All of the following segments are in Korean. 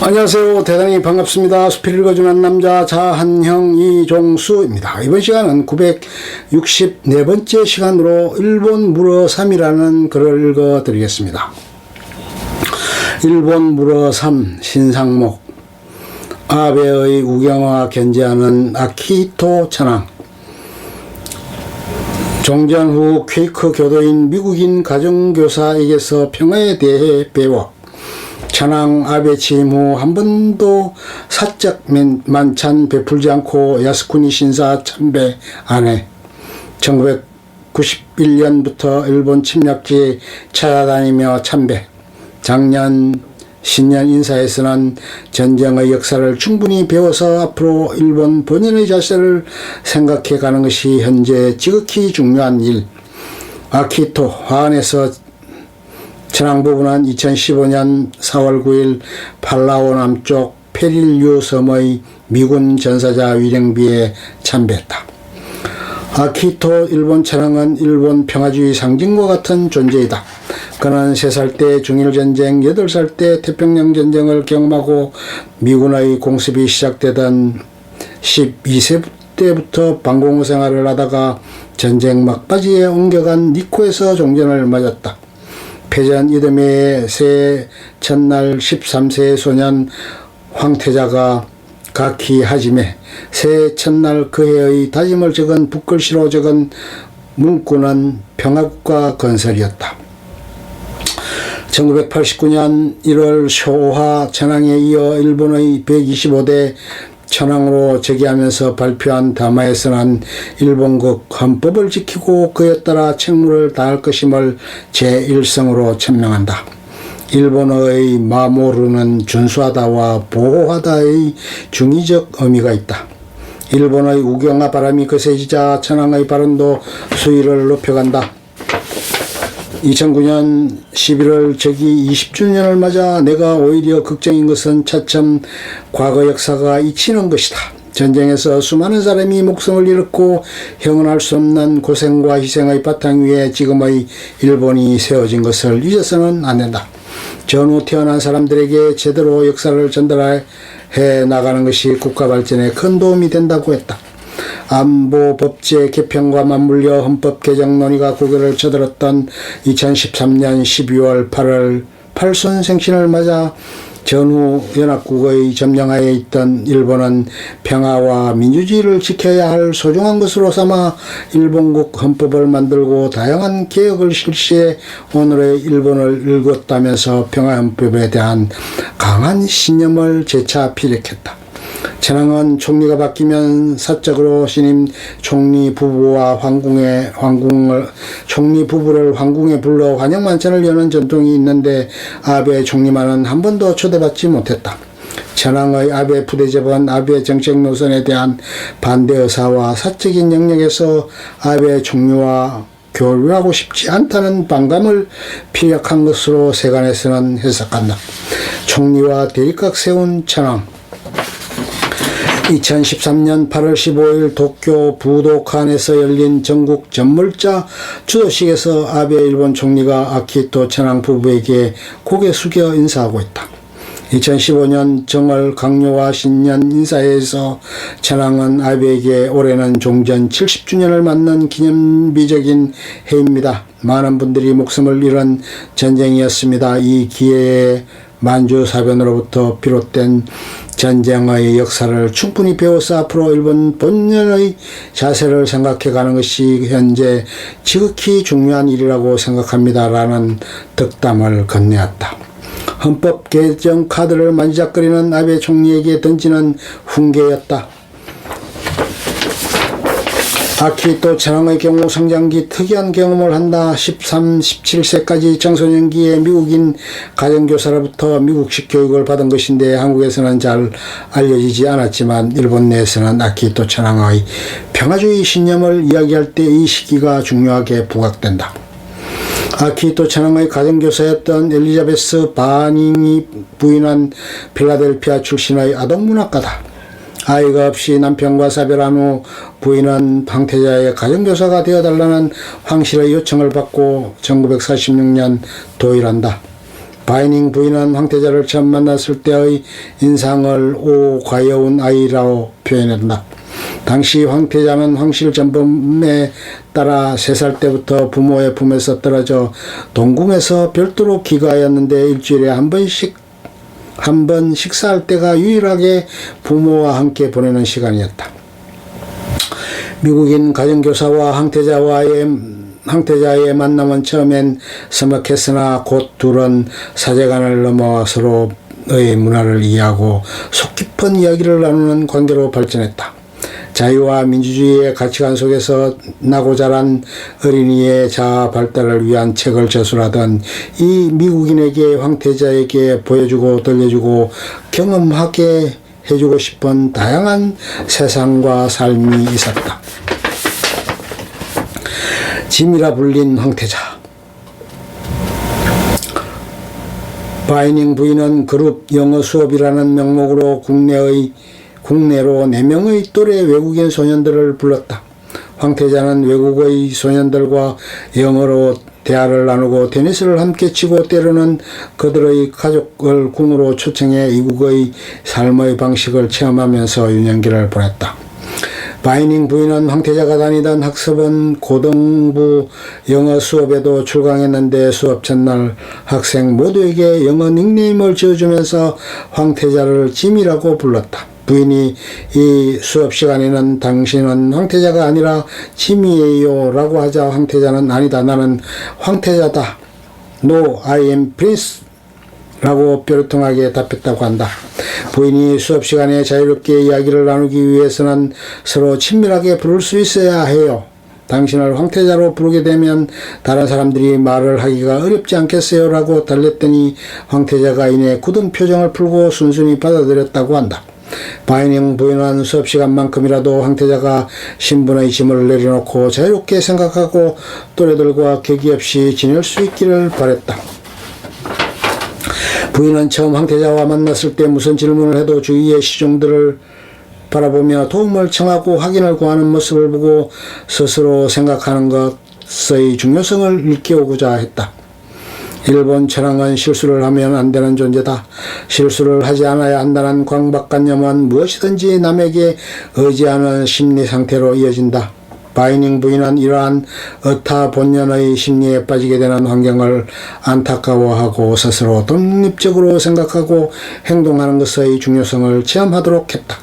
안녕하세요. 대단히 반갑습니다. 수필 읽어주는 남자 자한형 이종수입니다. 이번 시간은 964번째 시간으로 일본 물어3이라는 글을 읽어드리겠습니다. 일본 물어3 신상목 아베의 우경화 견제하는 아키히토 천황 종전 후 퀘이크 교도인 미국인 가정교사에게서 평화에 대해 배워 천황 아베 취임 후 한 번도 사적 만찬 베풀지 않고 야스쿠니 신사 참배 안 해 1991년부터 일본 침략지에 찾아다니며 참배 작년 신년 인사에서는 전쟁의 역사를 충분히 배워서 앞으로 일본 본연의 자세를 생각해 가는 것이 현재 지극히 중요한 일. 아키히토 화환에서 천황 부부는 2015년 4월 9일 팔라오 남쪽 페릴류 섬의 미군 전사자 위령비에 참배했다. 아키히토 일본 천황은 일본 평화주의 상징과 같은 존재이다. 그는 3살 때 중일전쟁, 8살 때 태평양전쟁을 경험하고 미군의 공습이 시작되던 12세 때부터 방공호 생활을 하다가 전쟁 막바지에 옮겨간 니코에서 종전을 맞았다. 패전 이듬해에 새해 첫날 13세의 소년 황태자가 가키 하지메 새해 첫날 그 해의 다짐을 적은 붓글씨로 적은 문구는 평화국가 건설이었다. 1989년 1월 쇼화 천황에 이어 일본의 125대 천황으로 즉위하면서 발표한 담화에서는 일본국 헌법을 지키고 그에 따라 책무를 다할 것임을 제1성으로 천명한다. 일본어의 마모루는 준수하다와 보호하다의 중의적 의미가 있다. 일본의 우경화 바람이 거세지자 천황의 발언도 수위를 높여간다. 2009년 11월 즉위 20주년을 맞아 내가 오히려 걱정인 것은 차츰 과거 역사가 잊히는 것이다. 전쟁에서 수많은 사람이 목숨을 잃었고 형언할 수 없는 고생과 희생의 바탕 위에 지금의 일본이 세워진 것을 잊어서는 안 된다. 전후 태어난 사람들에게 제대로 역사를 전달해 나가는 것이 국가 발전에 큰 도움이 된다고 했다. 안보 법제 개편과 맞물려 헌법 개정 논의가 고개를 쳐들었던 2013년 12월 8월 팔순 생신을 맞아 전후 연합국의 점령하에 있던 일본은 평화와 민주주의를 지켜야 할 소중한 것으로 삼아 일본국 헌법을 만들고 다양한 개혁을 실시해 오늘의 일본을 일궜다면서 평화헌법에 대한 강한 신념을 재차 피력했다. 천황은 총리가 바뀌면 사적으로 신임 총리 부부와 총리 부부를 황궁에 불러 환영 만찬을 여는 전통이 있는데 아베 총리만은 한 번도 초대받지 못했다. 천황의 아베 부대접은 아베 정책 노선에 대한 반대 의사와 사적인 영역에서 아베 총리와 교류하고 싶지 않다는 반감을 피력한 것으로 세간에서는 해석한다. 총리와 대립각 세운 천황 2013년 8월 15일 도쿄 부도칸에서 열린 전국 전물자 주도식에서 아베 일본 총리가 아키히토 천황 부부에게 고개 숙여 인사하고 있다. 2015년 정월 강요와 신년 인사회에서 천황은 아베에게 올해는 종전 70주년을 맞는 기념비적인 해입니다. 많은 분들이 목숨을 잃은 전쟁이었습니다. 이 기회에 만주사변으로부터 비롯된 전쟁의 역사를 충분히 배워서 앞으로 일본 본연의 자세를 생각해 가는 것이 현재 지극히 중요한 일이라고 생각합니다. 라는 덕담을 건네었다. 헌법 개정 카드를 만지작거리는 아베 총리에게 던지는 훈계였다. 아키히토 천황의 경우 성장기 특이한 경험을 한다. 13, 17세까지 청소년기에 미국인 가정교사로부터 미국식 교육을 받은 것인데 한국에서는 잘 알려지지 않았지만 일본 내에서는 아키히토 천황의 평화주의 신념을 이야기할 때 이 시기가 중요하게 부각된다. 아키히토 천황의 가정교사였던 엘리자베스 바닝이 부인한 필라델피아 출신의 아동문학가다. 아이가 없이 남편과 사별한 후 부인은 황태자의 가정교사가 되어달라는 황실의 요청을 받고 1946년 도일한다. 바이닝 부인은 황태자를 처음 만났을 때의 인상을 오가여운 아이라고 표현한다. 당시 황태자는 황실전범에 따라 3살 때부터 부모의 품에서 떨어져 동궁에서 별도로 귀가하였는데 일주일에 한 번 식사할 때가 유일하게 부모와 함께 보내는 시간이었다. 미국인 가정교사와 황태자의 만남은 처음엔 서먹했으나 곧 둘은 사제간을 넘어 서로의 문화를 이해하고 속 깊은 이야기를 나누는 관계로 발전했다. 자유와 민주주의의 가치관 속에서 나고 자란 어린이의 자아 발달을 위한 책을 저술하던 이 미국인에게 황태자에게 보여주고 들려주고 경험하게 해주고 싶은 다양한 세상과 삶이 있었다. 짐이라 불린 황태자. 바이닝 부인은 그룹 영어 수업이라는 명목으로 국내로 4명의 또래 외국인 소년들을 불렀다. 황태자는 외국의 소년들과 영어로 대화를 나누고 테니스를 함께 치고 때로는 그들의 가족을 궁으로 초청해 이국의 삶의 방식을 체험하면서 유년기를 보냈다. 바이닝 부인은 황태자가 다니던 학습은 고등부 영어 수업에도 출강했는데 수업 첫날 학생 모두에게 영어 닉네임을 지어주면서 황태자를 짐이라고 불렀다. 부인이 이 수업 시간에는 당신은 황태자가 아니라 짐이에요 라고 하자 황태자는 아니다, 나는 황태자다. No, I am prince 라고 뾰루통하게 답했다고 한다. 부인이 수업 시간에 자유롭게 이야기를 나누기 위해서는 서로 친밀하게 부를 수 있어야 해요. 당신을 황태자로 부르게 되면 다른 사람들이 말을 하기가 어렵지 않겠어요? 라고 달랬더니 황태자가 이내 굳은 표정을 풀고 순순히 받아들였다고 한다. 바이닝 부인은 수업 시간만큼이라도 황태자가 신분의 짐을 내려놓고 자유롭게 생각하고 또래들과 격의 없이 지낼 수 있기를 바랬다. 부인은 처음 황태자와 만났을 때 무슨 질문을 해도 주위의 시종들을 바라보며 도움을 청하고 확인을 구하는 모습을 보고 스스로 생각하는 것의 중요성을 일깨우고자 했다. 일본 철학은 실수를 하면 안 되는 존재다. 실수를 하지 않아야 한다는 강박관념은 무엇이든지 남에게 의지하는 심리 상태로 이어진다. 바이닝 부인은 이러한 의타 본연의 심리에 빠지게 되는 환경을 안타까워하고 스스로 독립적으로 생각하고 행동하는 것의 중요성을 체험하도록 했다.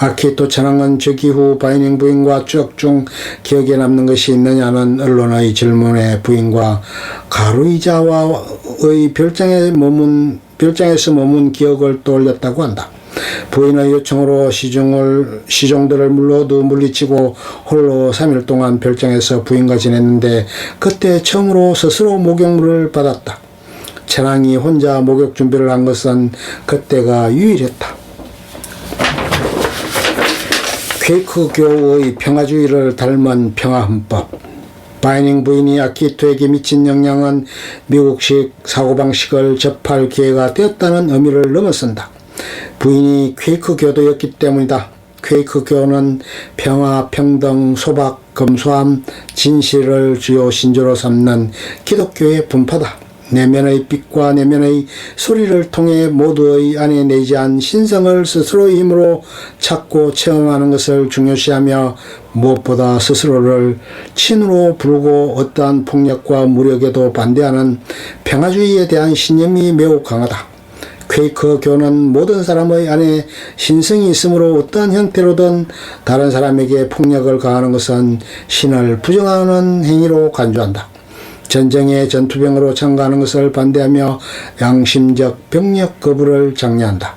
아키히토 천황은 즉위 후 바이닝 부인과 추억 중 기억에 남는 것이 있느냐는 언론의 질문에 부인과 가루이자와의 별장에서 머문 기억을 떠올렸다고 한다. 부인의 요청으로 시종들을 모두 물리치고 홀로 3일 동안 별장에서 부인과 지냈는데 그때 처음으로 스스로 목욕물을 받았다. 천황이 혼자 목욕 준비를 한 것은 그때가 유일했다. 퀘이크교의 평화주의를 닮은 평화헌법. 바이닝 부인이 아키히토에게 미친 영향은 미국식 사고방식을 접할 기회가 되었다는 의미를 넘어선다. 부인이 퀘이크교도였기 때문이다. 퀘이크교는 평화, 평등, 소박, 검소함, 진실을 주요 신조로 삼는 기독교의 분파다. 내면의 빛과 내면의 소리를 통해 모두의 안에 내재한 신성을 스스로의 힘으로 찾고 체험하는 것을 중요시하며 무엇보다 스스로를 친으로 부르고 어떠한 폭력과 무력에도 반대하는 평화주의에 대한 신념이 매우 강하다. 퀘이크교는 모든 사람의 안에 신성이 있으므로 어떠한 형태로든 다른 사람에게 폭력을 가하는 것은 신을 부정하는 행위로 간주한다. 전쟁에 전투병으로 참가하는 것을 반대하며 양심적 병력 거부를 장려한다.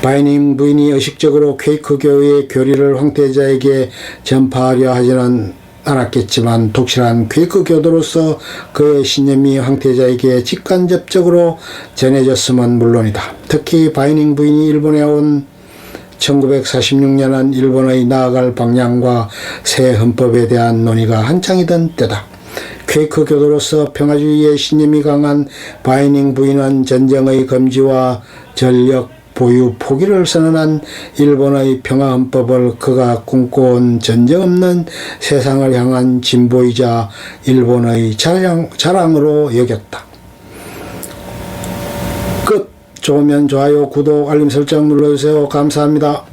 바이닝 부인이 의식적으로 퀘이크교의 교리를 황태자에게 전파하려 하지는 않았겠지만 독실한 퀘이크교도로서 그의 신념이 황태자에게 직간접적으로 전해졌으면 물론이다. 특히 바이닝 부인이 일본에 온 1946년은 일본의 나아갈 방향과 새 헌법에 대한 논의가 한창이던 때다. 퀘이크교도로서 평화주의의 신념이 강한 바이닝 부인은 전쟁의 금지와 전력 보유 포기를 선언한 일본의 평화헌법을 그가 꿈꿔온 전쟁 없는 세상을 향한 진보이자 일본의 자랑으로 여겼다. 끝. 좋으면 좋아요, 구독, 알림 설정 눌러주세요. 감사합니다.